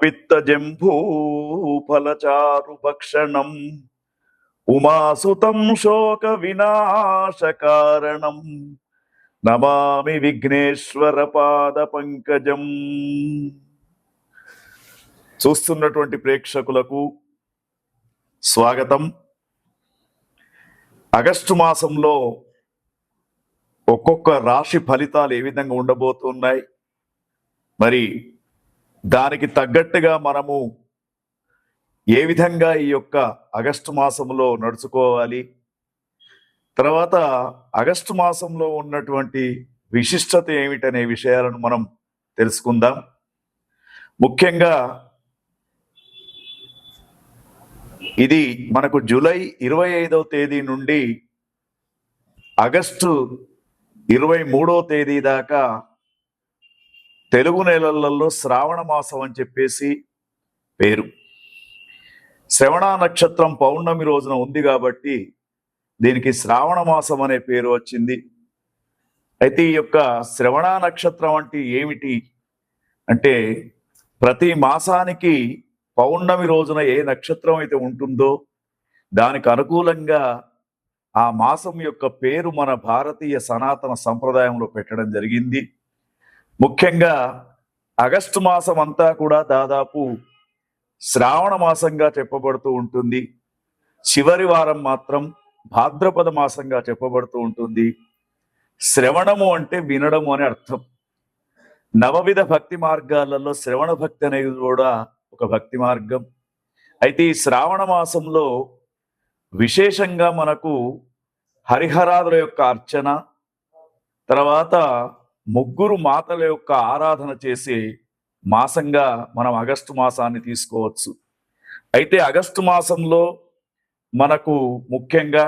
పిత్తజంభూఫలచారుభక్షణం ఉమాసుతం శోక వినాశకారణం నమామి విఘ్నేశ్వర పాద పంకజం. చూస్తున్నటువంటి ప్రేక్షకులకు స్వాగతం. ఆగస్టు మాసంలో ఒక్కొక్క రాశి ఫలితాలు ఏ విధంగా ఉండబోతున్నాయి, మరి దానికి తగ్గట్టుగా మనము ఏ విధంగా ఈ యొక్క ఆగస్టు మాసంలో నడుచుకోవాలి, తర్వాత ఆగస్టు మాసంలో ఉన్నటువంటి విశిష్టత ఏమిటనే విషయాలను మనం తెలుసుకుందాం. ముఖ్యంగా ఇది మనకు జూలై 25వ తేదీ నుండి ఆగస్టు 23వ తేదీ దాకా తెలుగు నెలలలో శ్రావణ మాసం అని చెప్పేసి పేరు. శ్రవణ నక్షత్రం పౌర్ణమి రోజున ఉంది కాబట్టి దీనికి శ్రావణ మాసం అనే పేరు వచ్చింది. అయితే ఈ యొక్క శ్రవణ నక్షత్రం అంటే ఏమిటి అంటే, ప్రతి మాసానికి పౌర్ణమి రోజున ఏ నక్షత్రం అయితే ఉంటుందో దానికి అనుకూలంగా ఆ మాసం యొక్క పేరు మన భారతీయ సనాతన సంప్రదాయంలో పెట్టడం జరిగింది. ముఖ్యంగా ఆగస్టు మాసం అంతా కూడా దాదాపు శ్రావణ మాసంగా చెప్పబడుతూ ఉంటుంది. చివరి వారం మాత్రం భాద్రపద మాసంగా చెప్పబడుతూ ఉంటుంది. శ్రవణము అంటే వినడము అని అర్థం. నవవిధ భక్తి మార్గాలలో శ్రవణ భక్తి అనేది కూడా ఒక భక్తి మార్గం. అయితే ఈ శ్రావణ మాసంలో విశేషంగా మనకు హరిహరాదుల యొక్క అర్చన, తర్వాత ముగ్గురు మాతల యొక్క ఆరాధన చేసే మాసంగా మనం ఆగస్టు మాసాన్ని తీసుకోవచ్చు. అయితే ఆగస్టు మాసంలో మనకు ముఖ్యంగా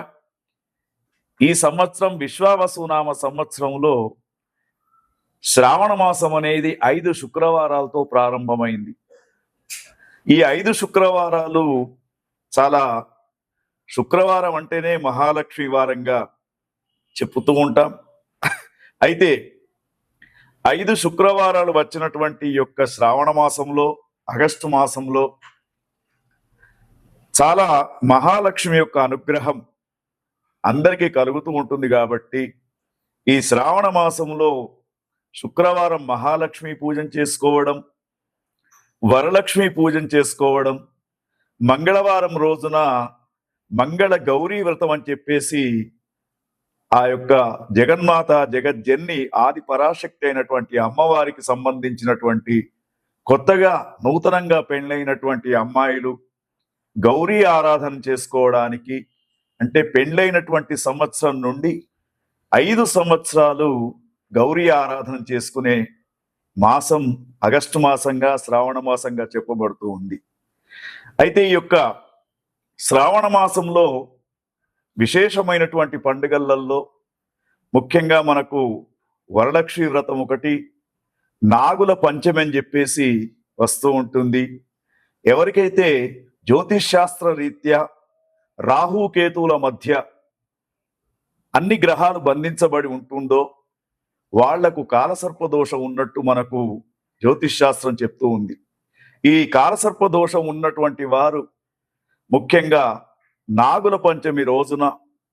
ఈ సంవత్సరం విశ్వావసునామ సంవత్సరంలో శ్రావణ మాసం అనేది 5 శుక్రవారాలతో ప్రారంభమైంది. ఈ 5 శుక్రవారాలు చాలా, శుక్రవారం అంటేనే మహాలక్ష్మి వారంగా చెప్పుతూ ఉంటాం. అయితే 5 శుక్రవారాలు వచ్చినటువంటి యొక్క శ్రావణ మాసంలో, ఆగస్టు మాసంలో చాలా మహాలక్ష్మి యొక్క అనుగ్రహం అందరికీ కలుగుతూ ఉంటుంది. కాబట్టి ఈ శ్రావణ మాసంలో శుక్రవారం మహాలక్ష్మి పూజన చేసుకోవడం, వరలక్ష్మి పూజన చేసుకోవడం, మంగళవారం రోజున మంగళ గౌరీ వ్రతం అని చెప్పేసి ఆ యొక్క జగన్మాత జగజ్జన్ని ఆది పరాశక్తి అయినటువంటి అమ్మవారికి సంబంధించినటువంటి కొత్తగా నూతనంగా పెళ్ళైనటువంటి అమ్మాయిలు గౌరీ ఆరాధన చేసుకోవడానికి, అంటే పెళ్ళైనటువంటి సంవత్సరం నుండి 5 సంవత్సరాలు గౌరీ ఆరాధన చేసుకునే మాసం ఆగస్టు మాసంగా శ్రావణ మాసంగా చెప్పబడుతూ ఉంది. అయితే ఈ యొక్క శ్రావణ మాసంలో విశేషమైనటువంటి పండుగలలో ముఖ్యంగా మనకు వరలక్ష్మి వ్రతం ఒకటి, నాగుల పంచమి అని చెప్పేసి వస్తూ ఉంటుంది. ఎవరికైతే జ్యోతిష్ శాస్త్ర రీత్యా రాహుకేతువుల మధ్య అన్ని గ్రహాలు బంధించబడి ఉంటుందో వాళ్లకు కాలసర్ప దోషం ఉన్నట్టు మనకు జ్యోతిష్ శాస్త్రం చెప్తూ ఉంది. ఈ కాలసర్ప దోషం ఉన్నటువంటి వారు ముఖ్యంగా నాగుల పంచమి రోజున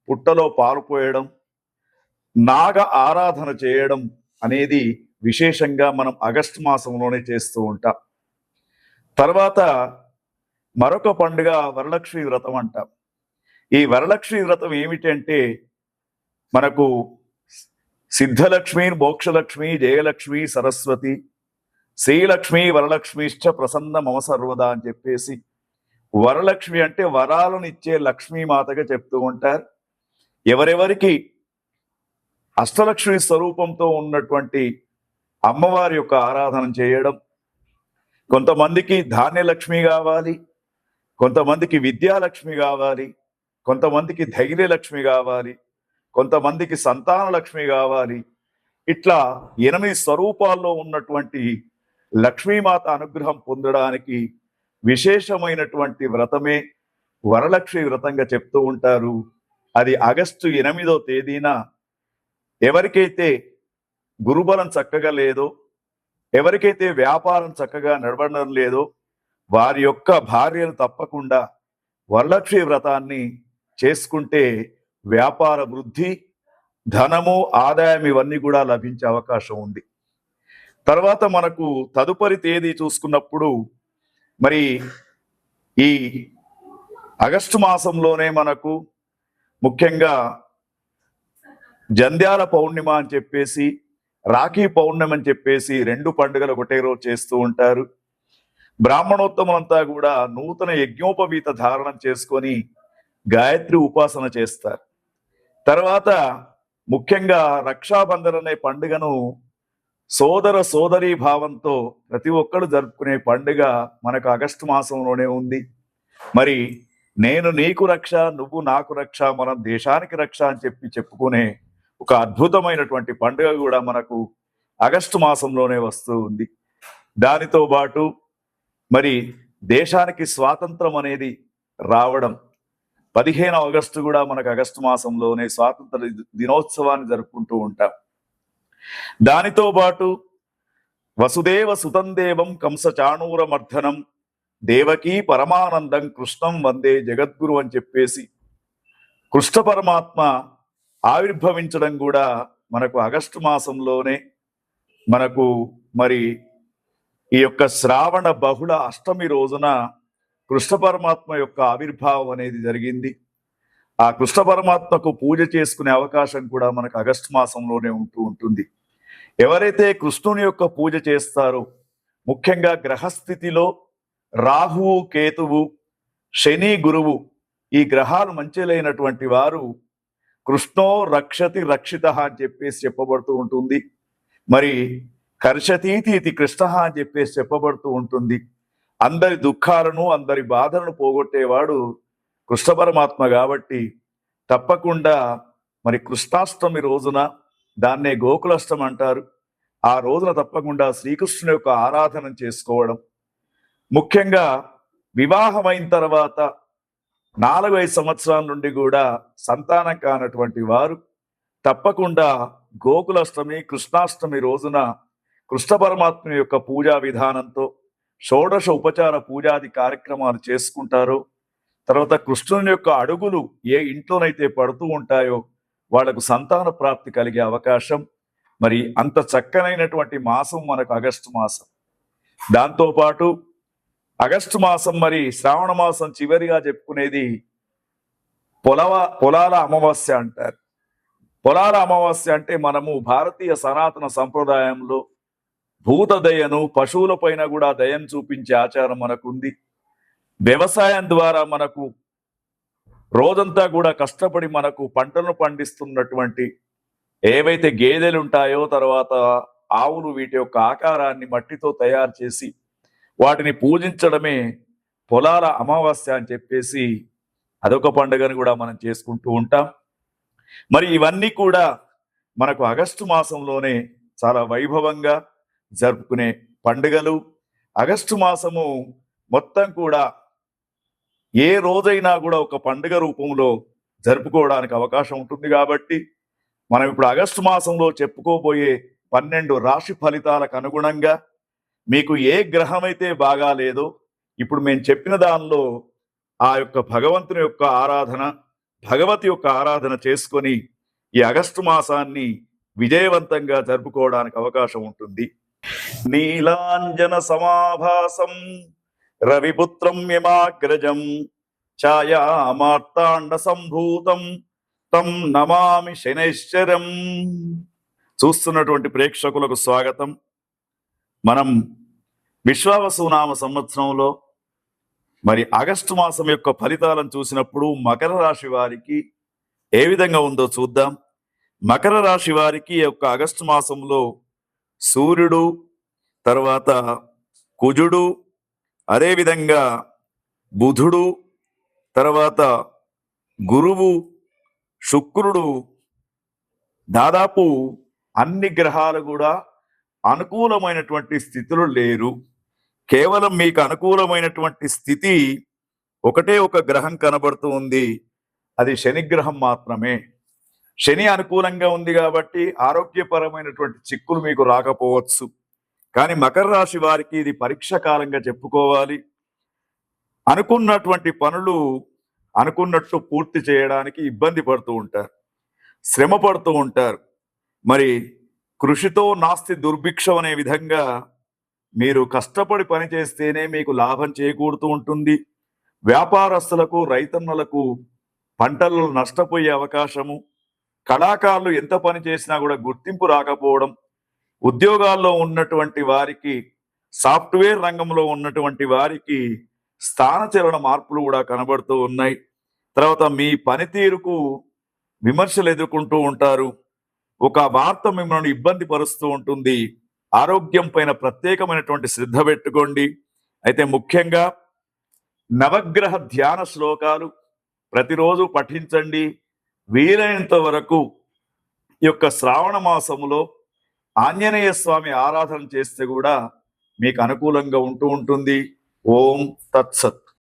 పుట్టలో పాలు పోయడం, నాగ ఆరాధన చేయడం అనేది విశేషంగా మనం ఆగస్టు మాసంలోనే చేస్తూ ఉంటాం. తర్వాత మరొక పండుగ వరలక్ష్మి వ్రతం అంటాం. ఈ వరలక్ష్మి వ్రతం ఏమిటంటే, మనకు సిద్ధలక్ష్మి, మోక్షలక్ష్మి, జయలక్ష్మి, సరస్వతి, శ్రీలక్ష్మి, వరలక్ష్మిశ్చ ప్రసన్న మమ సర్వదా అని చెప్పేసి, వరలక్ష్మి అంటే వరాలను ఇచ్చే లక్ష్మీమాతగా చెప్తూ ఉంటారు. ఎవరెవరికి అష్టలక్ష్మి స్వరూపంతో ఉన్నటువంటి అమ్మవారి యొక్క ఆరాధన చేయడం, కొంతమందికి ధాన్యలక్ష్మి కావాలి, కొంతమందికి విద్యాలక్ష్మి కావాలి, కొంతమందికి ధైర్యలక్ష్మి కావాలి, కొంతమందికి సంతాన లక్ష్మి కావాలి. ఇట్లా 8 స్వరూపాల్లో ఉన్నటువంటి లక్ష్మీమాత అనుగ్రహం పొందడానికి విశేషమైనటువంటి వ్రతమే వరలక్ష్మి వ్రతంగా చెప్తూ ఉంటారు. అది ఆగస్టు 8వ తేదీన ఎవరికైతే గురుబలం చక్కగా లేదో, ఎవరికైతే వ్యాపారం చక్కగా నడవడం లేదో, వారి యొక్క భార్యలు తప్పకుండా వరలక్ష్మి వ్రతాన్ని చేసుకుంటే వ్యాపార వృద్ధి, ధనము, ఆదాయం ఇవన్నీ కూడా లభించే అవకాశం ఉంది. తర్వాత మనకు తదుపరి తేదీ చూసుకున్నప్పుడు మరి ఈ ఆగస్టు మాసంలోనే మనకు ముఖ్యంగా జంధ్యాల పౌర్ణిమ అని చెప్పేసి, రాఖీ పౌర్ణమి అని చెప్పేసి 2 పండుగలు ఒకటే రోజు చేస్తూ ఉంటారు. బ్రాహ్మణోత్తములంతా కూడా నూతన యజ్ఞోపవీత ధారణం చేసుకొని గాయత్రి ఉపాసన చేస్తారు. తర్వాత ముఖ్యంగా రక్షాబంధన్ అనే పండుగను సోదర సోదరీ భావంతో ప్రతి ఒక్కరు జరుపుకునే పండుగ మనకు ఆగస్టు మాసంలోనే ఉంది. మరి నేను నీకు రక్ష, నువ్వు నాకు రక్ష, మనం దేశానికి రక్ష అని చెప్పుకునే ఒక అద్భుతమైనటువంటి పండుగ కూడా మనకు ఆగస్టు మాసంలోనే వస్తూ ఉంది. దానితో పాటు మరి దేశానికి స్వాతంత్రం అనేది రావడం 15 ఆగస్టు కూడా మనకు ఆగస్టు మాసంలోనే స్వాతంత్ర దినోత్సవాన్ని జరుపుకుంటూ ఉంటాం. దానితో పాటు వసుదేవ సుతం దేవం కంస చాణూరమర్ధనం దేవకీ పరమానందం కృష్ణం వందే జగద్గురు అని చెప్పేసి కృష్ణ పరమాత్మ ఆవిర్భవించడం కూడా మనకు ఆగస్టు మాసంలోనే మనకు మరి ఈ యొక్క శ్రావణ బహుళ అష్టమి రోజున కృష్ణ పరమాత్మ యొక్క ఆవిర్భావం అనేది జరిగింది. ఆ కృష్ణ పరమాత్మకు పూజ చేసుకునే అవకాశం కూడా మనకు ఆగస్టు మాసంలోనే ఉంటుంది. ఎవరైతే కృష్ణుని యొక్క పూజ చేస్తారో, ముఖ్యంగా గ్రహస్థితిలో రాహువు, కేతువు, శని, గురువు ఈ గ్రహాలు మంచిలైనటువంటి వారు కృష్ణో రక్షతి రక్షిత అని చెప్పేసి చెప్పబడుతూ ఉంటుంది. మరి కర్షతీతి కృష్ణ అని చెప్పేసి చెప్పబడుతూ ఉంటుంది. అందరి దుఃఖాలను, అందరి బాధలను పోగొట్టేవాడు కృష్ణ పరమాత్మ కాబట్టి తప్పకుండా మరి కృష్ణాష్టమి రోజున, దాన్నే గోకులాష్టమి అంటారు, ఆ రోజున తప్పకుండా శ్రీకృష్ణుని యొక్క ఆరాధన చేసుకోవడం. ముఖ్యంగా వివాహమైన తర్వాత 4-5 సంవత్సరాల నుండి కూడా సంతానం కానటువంటి వారు తప్పకుండా గోకులాష్టమి, కృష్ణాష్టమి రోజున కృష్ణ పరమాత్మ యొక్క పూజా విధానంతో షోడశ ఉపచార పూజాది కార్యక్రమాలు చేసుకుంటారో, తర్వాత కృష్ణుని యొక్క అడుగులు ఏ ఇంట్లోనైతే పడుతూ ఉంటాయో వాళ్లకు సంతాన ప్రాప్తి కలిగే అవకాశం. మరి అంత చక్కనైనటువంటి మాసం మనకు ఆగస్టు మాసం. దాంతోపాటు ఆగస్టు మాసం మరి శ్రావణ మాసం చివరిగా చెప్పుకునేది పొలాల అమావాస్య అంటారు. పొలాల అమావాస్య అంటే మనము భారతీయ సనాతన సంప్రదాయంలో భూత దయను, పశువుల పైన కూడా దయను చూపించే ఆచారం మనకుంది. వ్యవసాయం ద్వారా మనకు రోజంతా కూడా కష్టపడి మనకు పంటలను పండిస్తున్నటువంటి ఏవైతే గేదెలు ఉంటాయో, తర్వాత ఆవులు, వీటి యొక్క ఆకారాన్ని మట్టితో తయారు చేసి వాటిని పూజించడమే పొలాల అమావాస్య అని చెప్పేసి అదొక పండుగను కూడా మనం చేసుకుంటూ ఉంటాం. మరి ఇవన్నీ కూడా మనకు ఆగస్టు మాసంలోనే చాలా వైభవంగా జరుపుకునే పండుగలు. ఆగస్టు మాసము మొత్తం కూడా ఏ రోజైనా కూడా ఒక పండుగ రూపంలో జరుపుకోవడానికి అవకాశం ఉంటుంది. కాబట్టి మనం ఇప్పుడు ఆగస్టు మాసంలో చెప్పుకోబోయే 12 రాశి ఫలితాలకు అనుగుణంగా మీకు ఏ గ్రహం అయితే బాగా లేదో, ఇప్పుడు మేము చెప్పిన దానిలో ఆ యొక్క భగవంతుని యొక్క ఆరాధన, భగవతి యొక్క ఆరాధన చేసుకొని ఈ ఆగస్టు మాసాన్ని విజయవంతంగా జరుపుకోవడానికి అవకాశం ఉంటుంది. నీలాంజన సమాభాసం రవిపుత్రం యమాగ్రజం ఛాయా మార్తాండ సంభూతం తం నమామి శనైశ్చరం. చూస్తున్నటువంటి ప్రేక్షకులకు స్వాగతం. మనం విశ్వావసునామ సంవత్సరంలో మరి ఆగస్టు మాసం యొక్క ఫలితాలను చూసినప్పుడు మకర రాశి వారికి ఏ విధంగా ఉందో చూద్దాం. మకర రాశి వారికి యొక్క ఆగస్టు మాసంలో సూర్యుడు, తర్వాత కుజుడు, అదేవిధంగా బుధుడు, తర్వాత గురువు, శుక్రుడు, దాదాపు అన్ని గ్రహాలు కూడా అనుకూలమైనటువంటి స్థితిలో లేరు. కేవలం మీకు అనుకూలమైనటువంటి స్థితి ఒకటే ఒక గ్రహం కనబడుతూ ఉంది, అది శని గ్రహం మాత్రమే. శని అనుకూలంగా ఉంది కాబట్టి ఆరోగ్యపరమైనటువంటి చిక్కులు మీకు రాకపోవచ్చు. కానీ మకర రాశి వారికి ఇది పరీక్ష కాలంగా చెప్పుకోవాలి. అనుకున్నటువంటి పనులు అనుకున్నట్టు పూర్తి చేయడానికి ఇబ్బంది పడుతూ ఉంటారు, శ్రమ పడుతూ ఉంటారు. మరి కృషితో నాస్తి దుర్భిక్షం అనే విధంగా మీరు కష్టపడి పని చేస్తేనే మీకు లాభం చేకూరుతూ ఉంటుంది. వ్యాపారస్తులకు, రైతన్నలకు పంటల్లో నష్టపోయే అవకాశము, కళాకారులు ఎంత పని చేసినా కూడా గుర్తింపు రాకపోవడం, ఉద్యోగాల్లో ఉన్నటువంటి వారికి, సాఫ్ట్వేర్ రంగంలో ఉన్నటువంటి వారికి స్థానచలన మార్పులు కూడా కనబడుతూ ఉన్నాయి. తర్వాత మీ పనితీరుకు విమర్శలు ఎదుర్కొంటూ ఉంటారు. ఒక వార్త మిమ్మల్ని ఇబ్బంది పరుస్తూ ఉంటుంది. ఆరోగ్యం పైన ప్రత్యేకమైనటువంటి శ్రద్ధ పెట్టుకోండి. అయితే ముఖ్యంగా నవగ్రహ ధ్యాన శ్లోకాలు ప్రతిరోజు పఠించండి. వీలైనంత వరకు ఈ యొక్క శ్రావణ మాసములో ఆంజనేయ స్వామి ఆరాధన చేస్తే కూడా మీకు అనుకూలంగా ఉంటూ ఉంటుంది. ఓం తత్సత్.